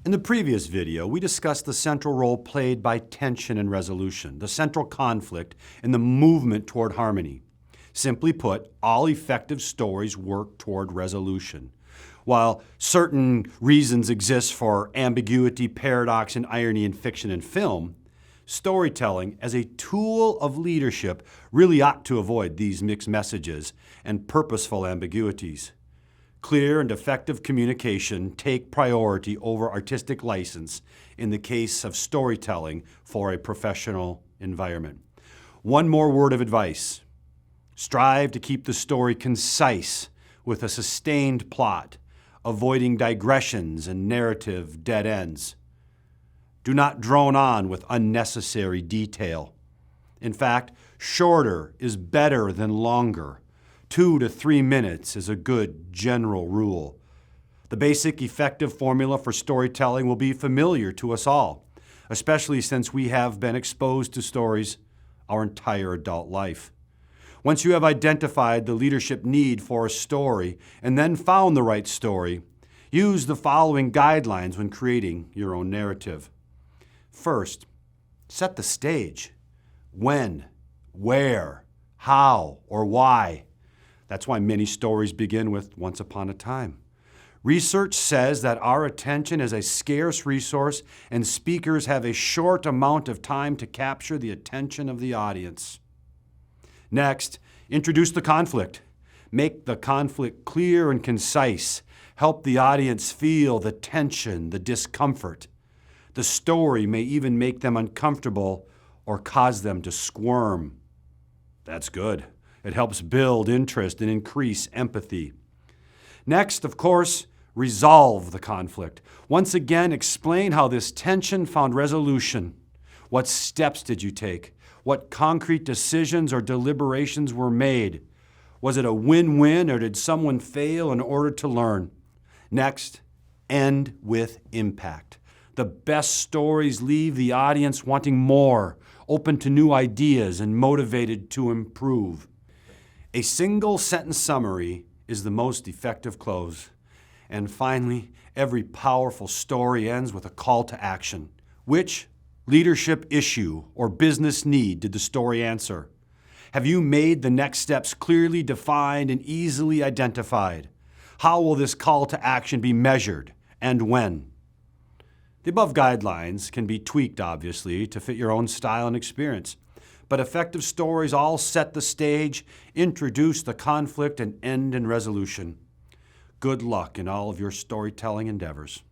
In the previous video, we discussed the central role played by tension and resolution, the central conflict and the movement toward harmony. Simply put, all effective stories work toward resolution. While certain reasons exist for ambiguity, paradox, and irony in fiction and film, storytelling as a tool of leadership really ought to avoid these mixed messages and purposeful ambiguities. Clear and effective communication take priority over artistic license in the case of storytelling for a professional environment. One more word of advice. Strive to keep the story concise with a sustained plot, avoiding digressions and narrative dead ends. Do not drone on with unnecessary detail. In fact, shorter is better than longer. 2 to 3 minutes is a good general rule. The basic effective formula for storytelling will be familiar to us all, especially since we have been exposed to stories our entire adult life. Once you have identified the leadership need for a story and then found the right story, use the following guidelines when creating your own narrative. First, set the stage. When, where, how, or why. That's why many stories begin with once upon a time. Research says that our attention is a scarce resource and speakers have a short amount of time to capture the attention of the audience. Next, introduce the conflict. Make the conflict clear and concise. Help the audience feel the tension, the discomfort. The story may even make them uncomfortable or cause them to squirm. That's good. It helps build interest and increase empathy. Next, of course, resolve the conflict. Once again, explain how this tension found resolution. What steps did you take? What concrete decisions or deliberations were made? Was it a win-win or did someone fail in order to learn? Next, end with impact. The best stories leave the audience wanting more, open to new ideas, and motivated to improve. A single sentence summary is the most effective close. And finally, every powerful story ends with a call to action. Which leadership issue or business need did the story answer? Have you made the next steps clearly defined and easily identified? How will this call to action be measured and when? The above guidelines can be tweaked, obviously, to fit your own style and experience. But effective stories all set the stage, introduce the conflict, and end in resolution. Good luck in all of your storytelling endeavors.